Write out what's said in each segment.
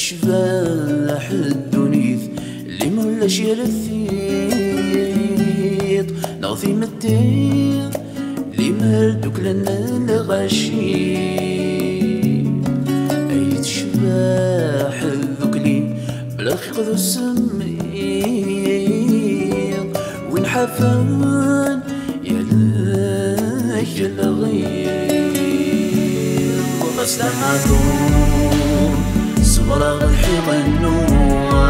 شباح الدنيث اللي مولاش يرثيط نغفي مدين اللي مردوك لنا الغشي ايت شباح الذكلي بلا خيق ذو السمير وين حفان يلاك الغير وغسلماتون صبر الحيق النوار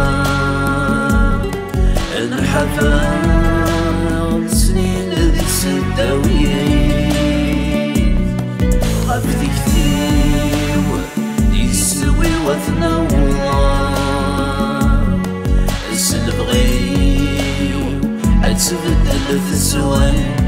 الحفان سنين ذي السداوية غفت كثير يسوي وثنوار السلف غير عتبدل في السوين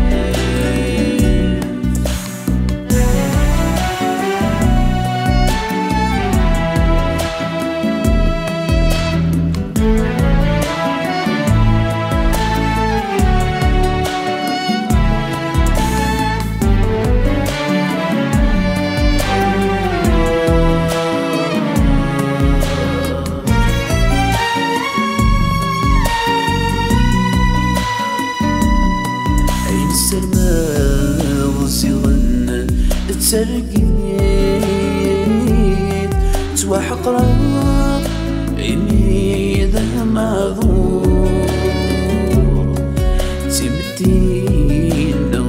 ترقيت تواحق راب عيني ذا معذور تمدينا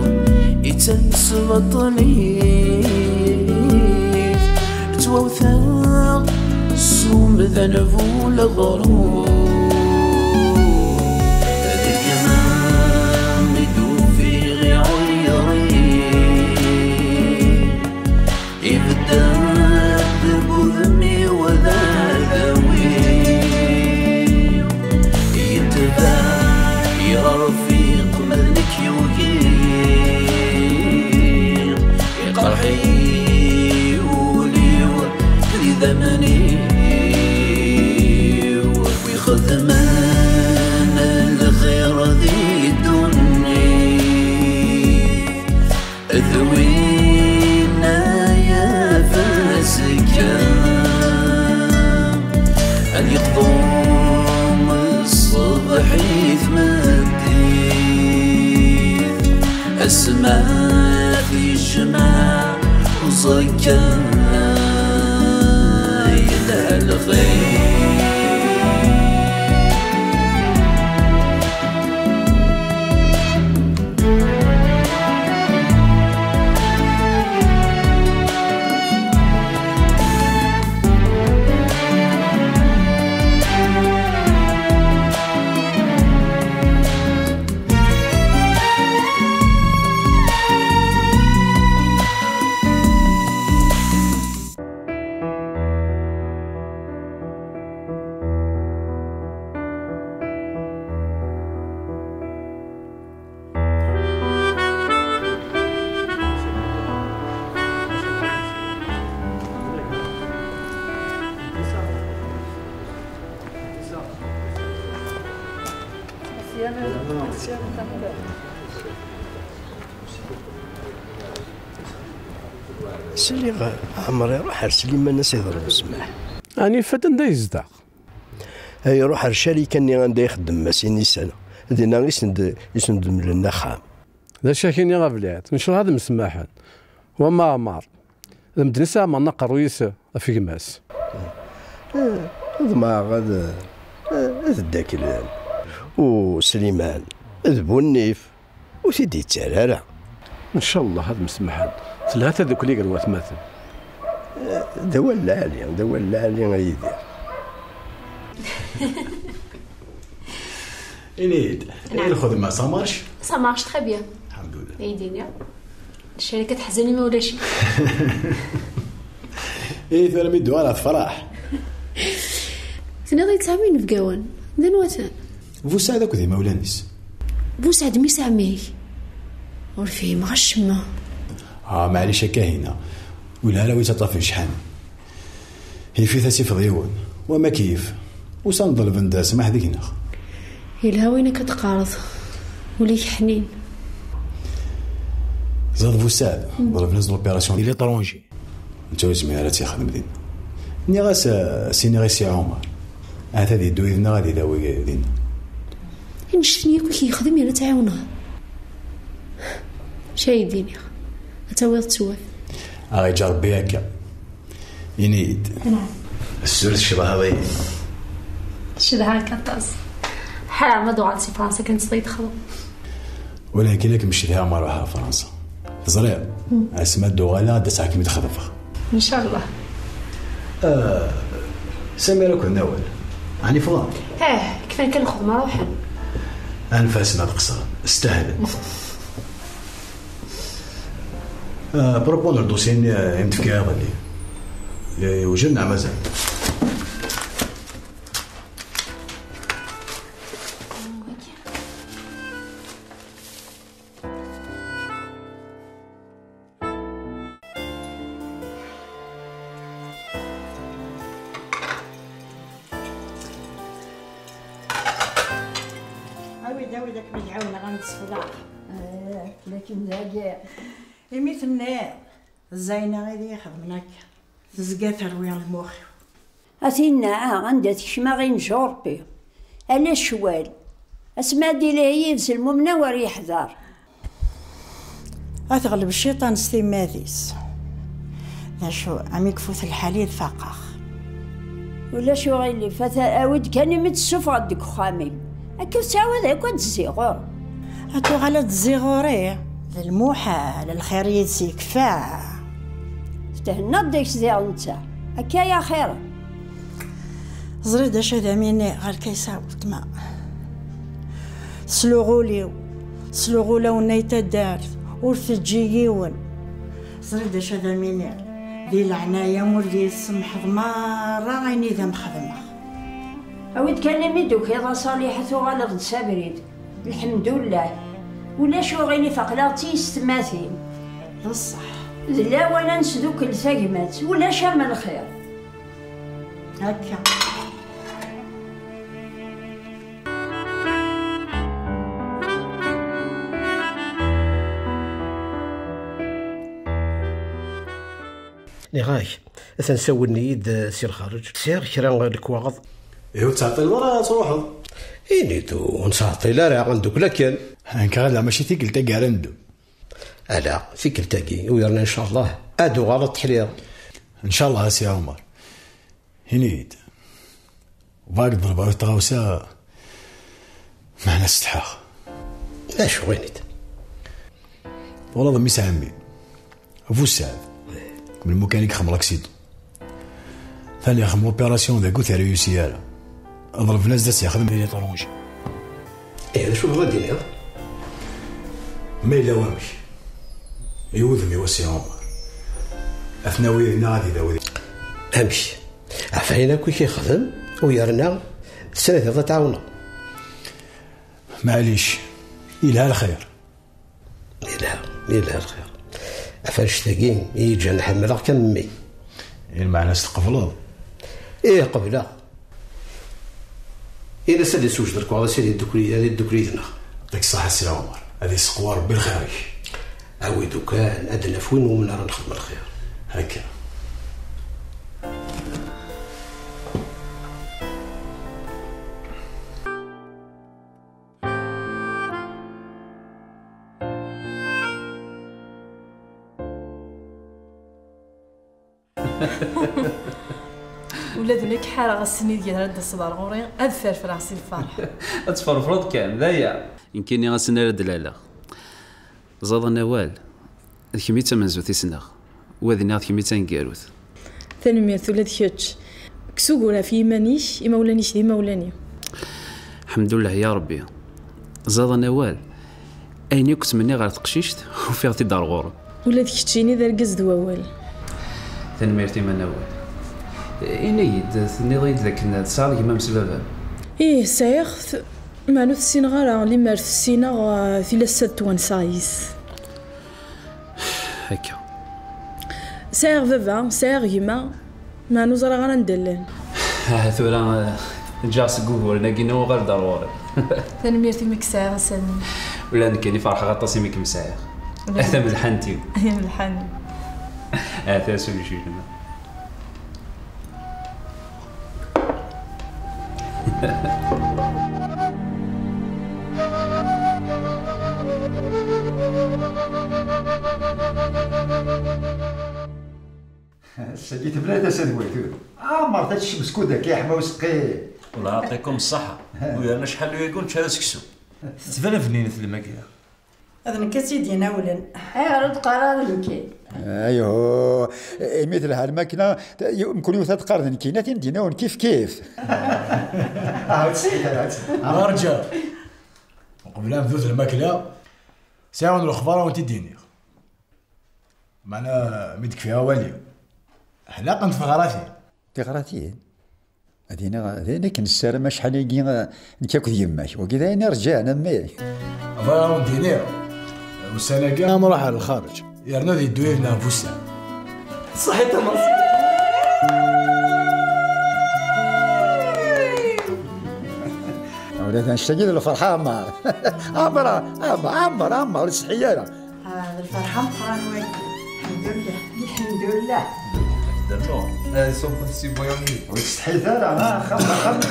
يتنس بطليت توثاق سوم ذنبو لغرور السماء في الجماع وزكا يلها الخير سلي عمري روح ارسل لي الناس يضربوا السماح اني فتن دا يزدق هاي روح الشركه اللي غندا يخدم ماسيني سنه دينا يسند لنا خام ذا شاكيني غابلات نشر هذا مسماحا وما عمر المدرسه ما نقر ويس في كماس هذا ما غاد الداكلان وسليمان ذبو النيف وسيدي تسرارة ان شاء الله هذا مسمحان ثلاثه ذوك اللي قالوا مثلا دوا العالي غيدير إنيد الخدمة سامارش تخي بيان الحمد لله. اي دنيا الشركه تحزني ما ولاش ايه ثرى ميدو على الفرح تناضي تسامين في قوان ذن وثان بوسعد اكو ذي مولانيس بوسعد مي ساميه ورفي مغشمه معليش كاهنه ولا لا ويتطفي شحال هي في ثاسيف ضيون وما كيف وسنضل فنداس ما حديك نخ الهوينه كتقارض وليك حنين زاد بوسعد ضرب نزل اوبيراسيون ديال ليطرونجي انت واسمي راه تيخدم دين ني غاس سيني غيسي عمر هذا دويدنا غادي داوي دينا إن شتني كل يخدم يلا تعاونه شاي يديني أتاوي تسوف غادي جربي هكا ينيد نعم السورة الشبه هذي شدها كطاس حرام ما دوعت في فرنسا كنت صيد خلو ولكن لك مشيت لها مرة فرنسا تزرع اسمها دوغالا دسا كيما تخطفها إن شاء الله. سميرة كنا ناول يعني فضان كيف كان الخدمة روحا أنفاسنا تقصر استهلت بروبونر دوسين يمتفكي هذا اللي وجدنا مازال داوي داك بيعاون غنتصفلا لكن ذاك إمي في النار الزاينة غير يخدم هكا تزكى تروي المخ أثينا عندها تشما غير نجوربي أنا الشوال أسمع ديلا هي نسلمو منا وري يحذر أتغلب الشيطان ستيماثيس لا شو عمي كفوت الحليل فقاخ ولا شو غير اللي فتا أود كان متسوف غدك خامي أكيد تعود هكا تزيغور أتو على تزيغوري للموحى للخير يكفى تهنا ديك زيغ نتا هكا يا خير زريد اش هذا مني غير كيساوت ما سلوغوليو نيتا دارت ورثجيون زريد اش هذا مني ذي العناية مولي السمح ضمارة غيني ذا مخدمة أود كلمي دوك يا صالحة وغلط سابريد الحمد لله ولا شو غيني فقلاتي استماثين بصح لا ولا نسدوك الثقمات ولا شام الخير هكا نغاي ثنسول نيد سير الخارج سير كرا الكواغض ايوا تعطي المرا تروحوا نيدو نساطي لا راه عندك لكن هانكا لا ماشي تيكل تاكي عندو الا فيك تاكي ويرنا ان شاء الله ادو غلط تحلير ان شاء الله سي عمر هنيد باك ضربه تغاوسا معنا استحاخ اش وينيت والله ضمي سامي ابو سعد من الميكانيك خمر اكسيدو ثاني خمر اوبيراسيون ذاك تاع ريوسيالا اضرب ناس داس يخدم لي طرونجي ايه شوف غادي دير ما الا وامش يوذم يوسي عمر اثناوي هنا غادي داوي امشي عفاينا كل شي يخدم ويرنا السنه تعاونا معليش إلها الخير إلها الخير عفاش تاقين يجي نحمل كمي مع ناس تقبلوا ايه قبله إلا سالي سوج درك وهذا سالي الدكري دنا ديك الصحة سي عمر هذه سقوار بالخارج عاودو كان أدنى فوين ومن راه نخدم الخير هكا ولاد لك حاره غسني ديال هاد الصدار غوري اذفر في راسي الفرح تفرفرض كان ذايا يمكنني غسنا رد لالا زاد نوال كيمي تمنزو تيسناغ وذنا كيمي تنقاروث تنميرت ولاد كيتش كسوغورا في مانيش مولانيش دي مولاني الحمد لله يا ربي زاد نوال ايني كنت مني غير تقشيشت وفيها تدار غور ولاد كيتشيني ذا رقز دوال تنميرتي من نوال إنيد ثنيضيد لكن تصار كيما مسببا إيه سايخ معنو السينغالا اللي مارت السينغ في لسات وانسايس هكا سايغ فافا سايغ يما معنو زرا غانا ندلان ثورا جاس جوجل ناقينو غير ضروري تنميرتي مكساغ سالمي ولا نكني فرحة غطاسي ميك مسايغ هذا من الحنتي من الحن هذا سولي شي سجيت بلاد سدويتو مرت الشمس كودا كيحما وسقي. الله يعطيكم الصحة. ويانا شحال يقول شحال سكسو. تبان فنينة الماكية. هذا نكاسي دينا ولن. رد قرار المكي. ايوه مثل هالماكينه يمكن يتقارن كينات دينا كيف كيف. رجال وقبل ما نبداو الماكله ساعه الاخبار وانت ديني معنا ميدك فيها والي حلاقه نتفغراتي تغراتين هذينا كنسال ما شحال يجي نتاكل يماك وكذا انا رجعنا مي افا ديني والسنه كاع راح للخارج يرنا ذي دوينا بوسا صحيت مصر ولاد نشتاق للفرحه عمر الصحيانه هذا الفرحه مقران وايد. الحمد لله درتو هذا صوب السي بويوني وتستحيت انا خمس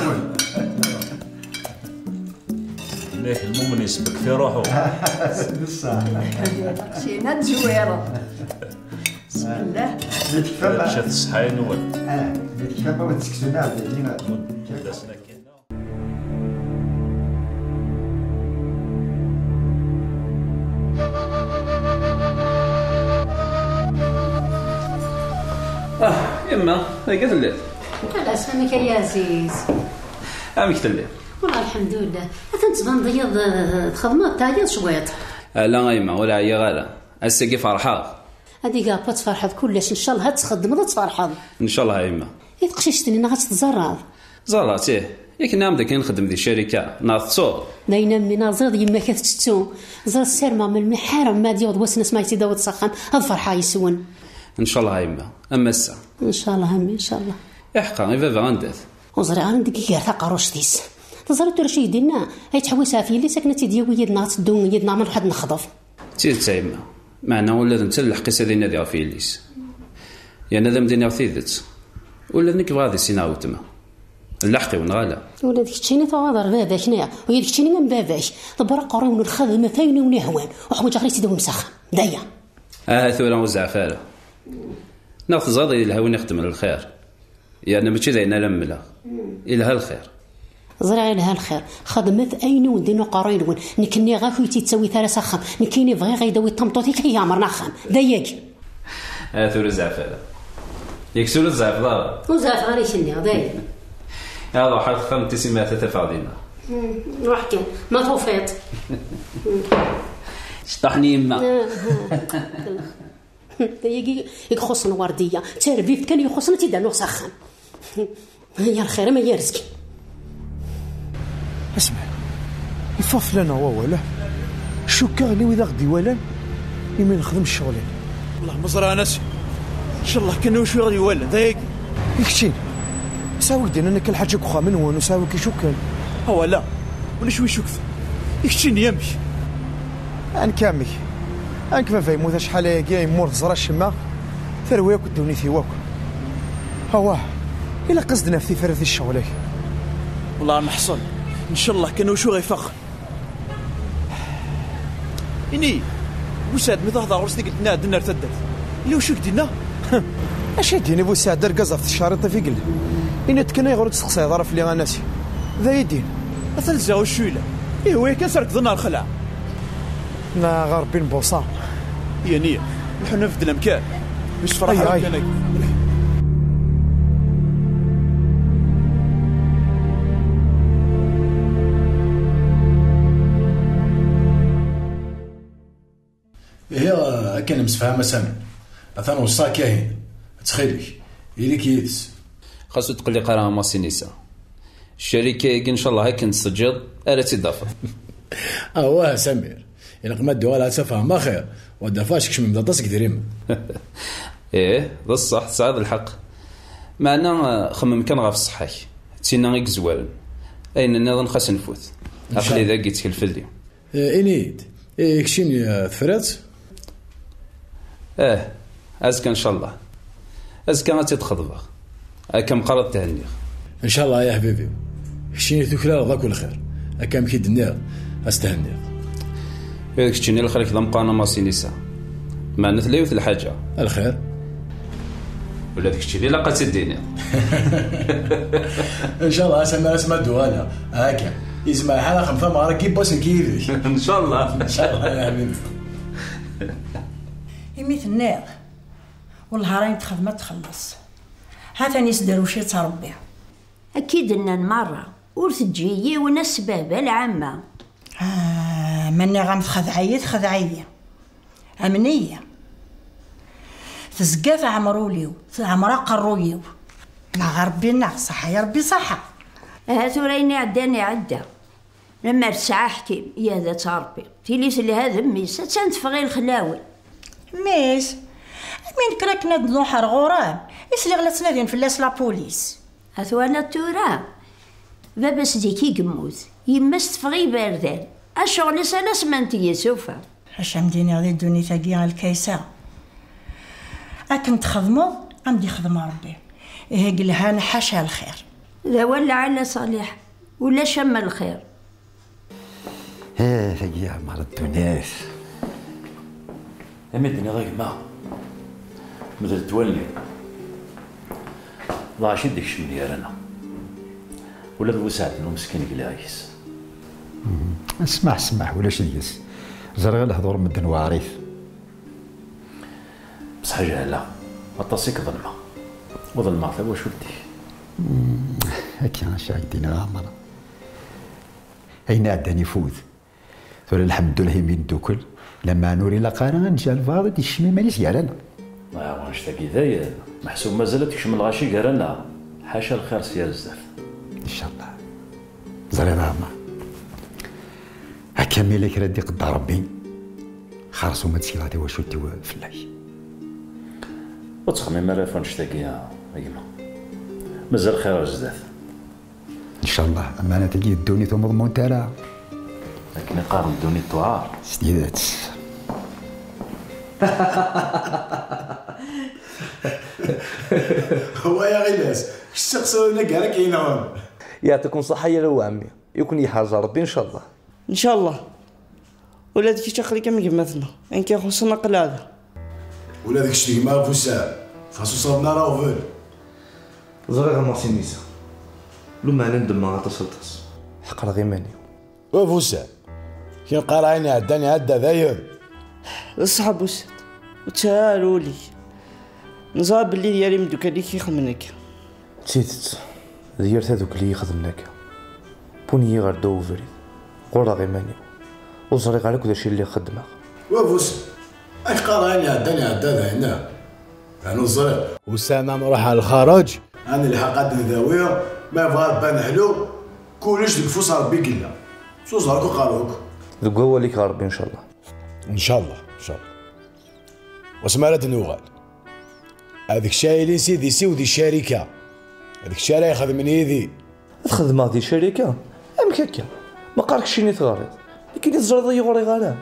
ليه المؤمن يسبك في روحه. بصح شينا زويره. بسم الله. شات الصحاين هو كيف ما تسكتونا علينا يما هاي قلت الليل. لا اسمك يا عزيز. عمك تلي. والله الحمد لله. تنتبان ضيض تخدمات تعيط شويط. لا يما ولا عيا غالا. السقي فرحة. هذيك كاع تفرحض كلش ان شاء الله تخدم تفرحض. ان شاء الله يما. يتقششتني انا غتزرع. زرعتيه. ياك نعم داك نخدم دي الشركه ناضصو داينا من زيد يما كتتو زر السير ما من المحارم ما ديود وسنس ما يتداود سخن هاد فرحه يسون ان شاء الله يما اما السا ان شاء الله همي ان شاء الله يحقا غير غندات وزري عندك كير تا قروش ديس تزري ترى شي يدينا هي تحوسها في اللي ساكنه تديوي يدنا تدو يدنا من واحد نخضف تيتا يما معنا ولا نتا الحقيسه ديالنا ديال في الليس يا ندم دينا وثيدت ولا نك غادي سيناو تما اللحقي ونغالا ولا ديك تشيني تغادر باباك نيا وهي ديك تشيني من باباك دبر قريون الخدمه ثاني ونهوان وحوج اخري تدوم مسخ دايا ثوره وزعفاله ناخذ زادي الهوى نخدم للخير يعني ماشي زينا لملا الها الخير زرع لها الخير خدمت اين ودينو قرين ون نكني غاكو تسوي ثلاث خم نكيني بغي غيدوي طمطوطي كي يامرنا خام داياك ثوره زعفاله يكسر الزعفاله وزعف غير يشني دايا هذا واحد خمت سمات تفاضينا روح كان ما توفيت شطحني يما دايا يخصنا ورديه تربيت كان يخصنا تيدانو سخن هي الخير ما يرزقي اسمع يفاف لنا ولا شو كاغني واذا غدي ولا يما نخدم الشغلين والله مزرعه ناس ان شاء الله كنا شويه غادي ولا دايك يكتين ساوي دينا انا كل حاجه كوخا من وين وساوي كي شو كان هو لا ولا شوي شو كثر يكتين يمشي ان كامي ان كيف فايمو شحال يا يمور زرا الشما ثرويك ودوني ثيواك هو الا قصدنا في فرث الشغل والله نحصل ان شاء الله كانوا شو غيفخ اني وساد مي تهضر ورسني قلت لنا درنا ارتدت اللي وشو قدينا اش يديني بو سعد دار قزف الشارطه في قلب اني تكنا يغرد تسقسي ظرف لي غناسي ذا يدين مثل زاو الشويله ايوا كنسرك ظن الخلع نا غاربين بوصا يعني نحن في المكان مش فرح كان هي كان مسفها سامي اثنا وصا كاين تخيلك اللي كيتس خاصو تقلي قراها ماسينيسا الشركه ان شاء الله هيك نسجل الا تضافه واه سمير الا قمت دوالها تفهم ما خير ودافاش كش من دطاسك دريم ايه ذا الصح سعد الحق معنا خمم كان غاف الصحاك تينا غيك زوال اين النظام خاص نفوت عقلي ذا قلت الفلي انيد كشين ثفرات ازكى ان شاء الله ازكى ما تتخضبخ كم قرض تهنيخ ان شاء الله يا حبيبي كشيني ثكلا الله كل خير أكام كي دنيا أستهنيق هذاك الشيء الخير كذا مقانا ماسي نساء معناتها لا يوث الحاجة الخير ولا داك الشيء اللي لاقا تديني ان شاء الله اسمع دوانا هكا يسمع حاله خمسه مرات كي باس كيفاش ان شاء الله ان شاء الله يا حبيبي يميت النار والله راهي تخدم تخلص هذا يسدروا شي تربي اكيد ان المره ورتجي وناس بابا العامه مني غنخدعيه تخدعيه امنيه تزقاف عمروليو عمرا قرويو لا ربي ناقصح يا ربي صحة هاتو رايني عداني عدا لما تسعحتي يا ذا تربي تيليس اللي هذا ميس تنتفغي الخلاوي ميس من كراكنا دلوحر غرام يسلي غلا تنادين فلاس لابوليس هاتو انا تورا بابا سديكي قموت يما استفغي باردان الشغل سنة سمنتي يسوفا هشام ديني غادي دوني تاقيا الكيسة أكن تخدمو عندي خدمة ربي إيه قلها نحاشا الخير لا ولا على صالح ولا شم الخير يا مرض الدنيا أمدني غير ما مثل تولي الله عشي ديك شمني رانا ولا بوسعد انه مسكين قلايس اسمح ولا شديس زرغ الهضور مدن وعريف بس حاجه لا الطاسيك ظلمه وظلمه ثا واش ودي هكا شاك دينا غامرة أين عداني فوت ثول الحمد لله يمين دوكل لما نوري لقانا نجا الفاضي تشمي مانيش يارانا ما يعرفش تاكي ذايا محسوب مازالت تشم الغاشي قرانا حاشا الخير سيا بزاف ان شاء الله زري غامر هكا ميلك ردي قد ربي خارصو ما تسيغاتي واش ودي فلاي وتخمي ما رافونش تاكي يا يما مازال خير بزاف ان شاء الله اما انا تجي الدوني ثم مضمون تاعها لكن يقارن الدوني الطوار سديدات هو يا غلاس الشخص هنا كاع كاينون يعطيكم صحة يا لو عمي يكون يحرز ربي ان شاء الله ان شاء الله ولا ديك تخلي كم قمتنا ان كي خصنا قلاده ولا داك الشيء ما فوسا خاصو صابنا راه فول زريغ مارسي نيسا لو ما ندم ما تصلتس حق غير ماني وفوسا كي نلقى رايني عداني عدا داير الصحاب وسط وتسالوا لي نصاب اللي ديالي مدوك اللي كيخدمنك نسيت ديرت هذوك اللي يخدمناك بوني غير دو فريد قرا غير ماني وزريغ عليك داكشي اللي خدمك وفوسا اش قرايني عداني عدا هنا انا الزريغ وسانا نروح على الخراج انا اللي حقاد نداويه ما فار بان حلو كلش ديك فوس ربي قلا سوز راكو قالوك ذوك هو اللي ربي ان شاء الله ان شاء الله ان شاء الله واسمع لا تنوغال هذيك الشاي اللي سيدي سي ودي الشركه هذيك الشارع ياخذ من يدي تخدم هذه الشركه ام هكا ما قالكش شي نتغرض لكن الزرد يغوري غالا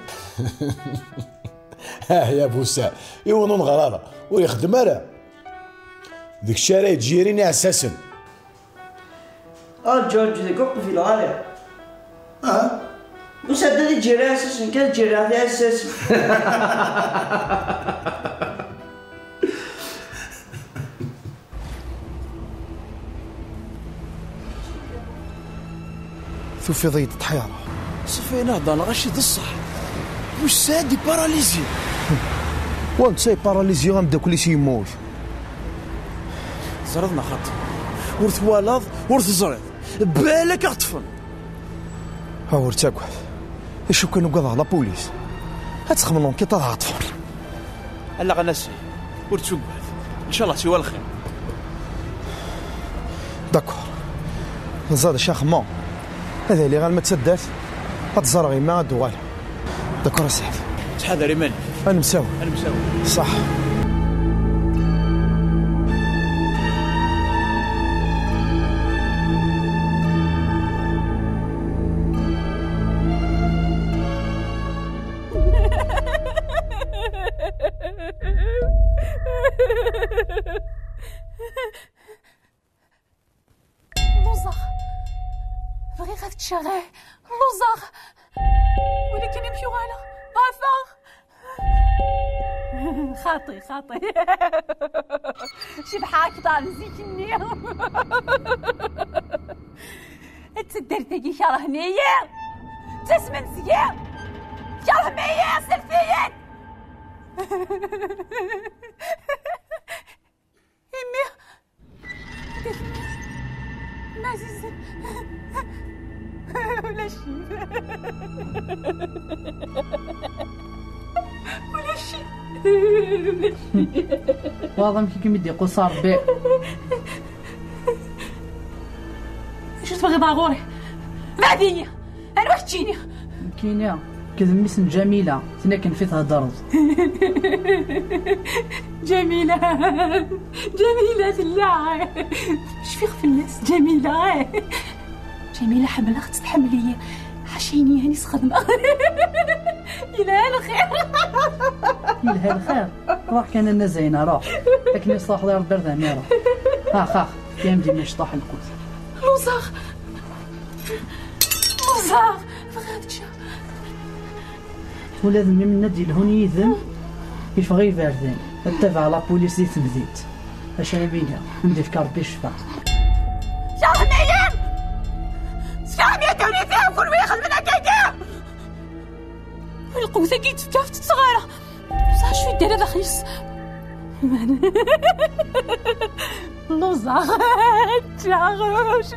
ها يا بوسا يونون غراره ويخدم راه ديك الشارع تجيريني اساسا جورج ذيك في الغالي وسدد الجيران اساسا كان الجيران اساسا ثوفي ضيد الطحيرة صافي نهضر انا غاشي الصح واش سادي باراليزي وانت ساي باراليزي غنبدا كل شي يموت زرضنا خاطر ورث والد ورث زريض بالك اغطفن ها ورتاكل اش كانوا قضاء لا بوليس هتخملون كي طلع طفل الا غنسي ورتسوق ان شاء الله سوى الخير داكور نزاد شاخمون هذا اللي غير ما تسدات غتزرغي ما دوال داكور اسعد تحاذر ايمان انا مساوي صح شغال لوزاغ ولكن يمشيو على بافاغ خاطي شي بحال كدا نزيكني تدرتي شراه نيا تسمن سيا شراه ميا سلفيين امي نازيز ولا شي ولا شي واضح كي مدي قصار بي شو تبغي ضاغوري بعديني انا واش تجيني كاينه كذا جميله تنا كان في تهضر جميله لا اش فيك في الناس جميله حبلة تتحملي حشيني هاني سخدمه إلى الخير روح كان انا زينه روح لكن يصلح دار درت اميره اخ كان ديما شطح الكوت لوزاغ فغادك شا ولازم من ندي لهوني يذن يفغي فاردين اتبع لا بوليس دي تبديت اش انا بينا ندي في كاربي الشفا شرميين توني فيها كل وياخذ منها كاكا القوة كيت في كافة الصغيرة صح شوي دايرة داخليس لوزاغ تشاغوش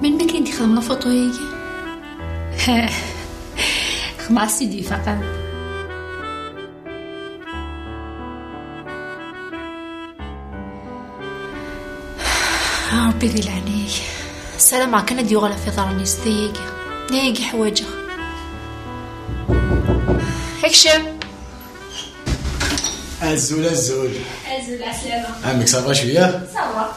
من بكري انتي خدمنا فوطو هيك مع سيدي فقط ربي يدير عليك السلام عليك انا ديوغلا في ضرني ستيقي حوايجها اكشم الزول عسلامة عمك صافا شويه صافا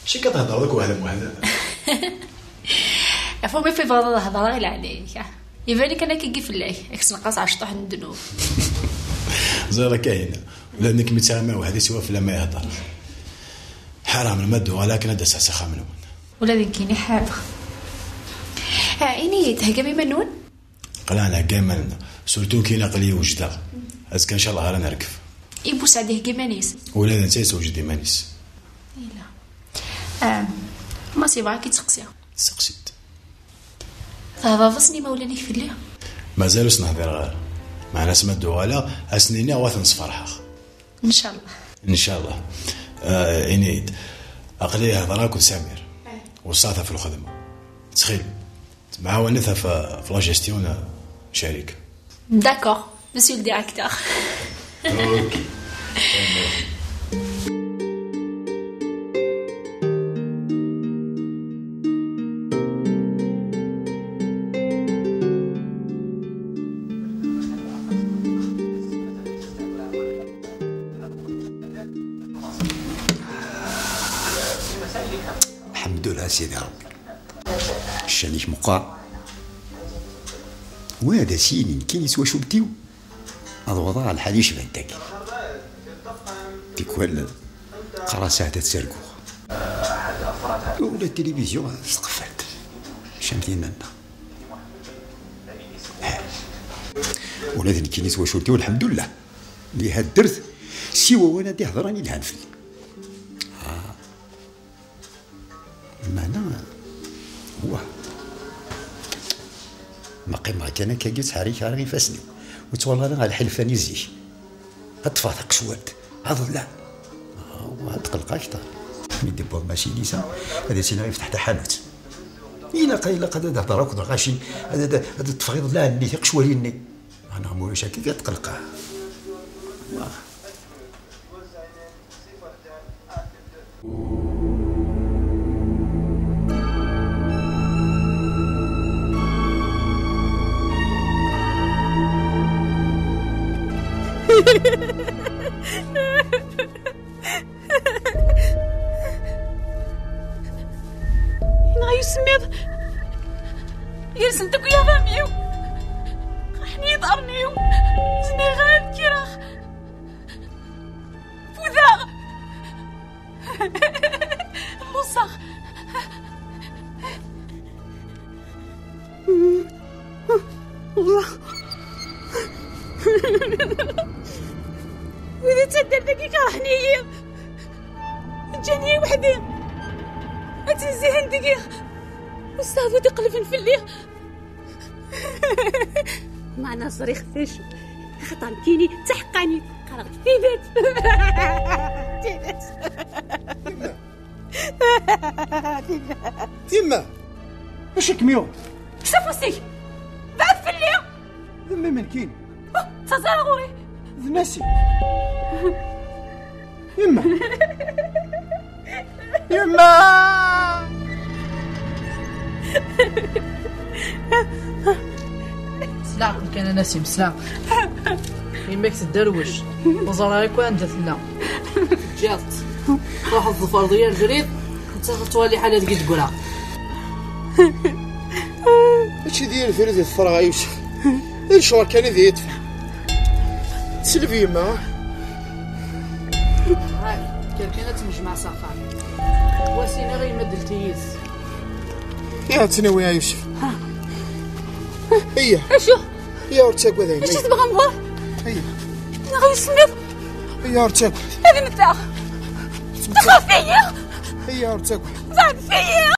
شي كتهضر لك وهذا فمي في بغض الهضره غير عليك يبان لك انا كي فلاي اكس نقص عشطح ندنو زيرا كاينه ولانك متسامع وهذه سوا فلا ما يهضر حرام المد ولكن هذا سخا منون ولكن كاينه حابه عيني تهقمي منون قلانا كامل سورتو كاينه قليه وجده ازكى ان شاء الله رانا نركف يبوس عليه كيمانيس ولا انت توجدي مانيس ما سيبها كي تسقسيها سقسيت فافصني مولاني فيليا مازالو سنهضر غير مع ناس ما الدواله اسنيني واثن صفرحه ان شاء الله انيد اقلي هضراك وسامير وصاتها في الخدمه تخيل معاونتها في لا جيستيون شركه داكور مسيو الديريكتور اوكي الحمد لله سيدي ربي الشانيك مقع وهذا سينين كاين يسوى شو بديو هذا وضع الحال يشبه داك تيكوال قراسة تتسرقو ولا التلفزيون سقفات شامتين لنا ولا ذني كاين يسوى شو بديو الحمد لله اللي هاد درت سيوا وانا دي هضراني الهانفل معنى هو ما قيمة كان كاجيت حريك غير فاسني وتولى على الحلفاني زيش هتفاضق شوات هذا لا وهاد تقلق اكثر من دبور ماشي نيسا هذا سينا يفتح حتى حانوت إلا قد هذا هضرك غاشي هذا التفريض لا ني ثق شواليني انا مو شاكي كتقلق يسميض يرسنتك يا فاميو قحني ضرنيو زنيغان كيراخ فوذا مصخ الله وإذا تصدر دقيقة حنية جاني وحدي أتنزهن دقيقة وصافي تقلفن في الليل معنا صريخ فيشو خطر كيني تحقاني قرغت في بيت تيما واش كميون شوفوسي بعد في الليل ذمي من كين تصاغوري ذناسي يما يما سلام كان ناسي مسلام يماك تدروش وزرايك وين جات لنا جات واحد الظفر ديال الجريد تولي حالات قد تقولها هادشي ديال الفريد الفرغ يوسف الشوار كان يدي يدفع تسلفي يما هاي كانت مجمع ساقان واسينا غير مد التييس يا تناوي يا يوسف هيا اشو يا ورتاك وذاين اش تبغى نبغى هيا نغي سمير هيا ورتاك هذه نتاع تخاف فيا هيا ورتاك زعل فيا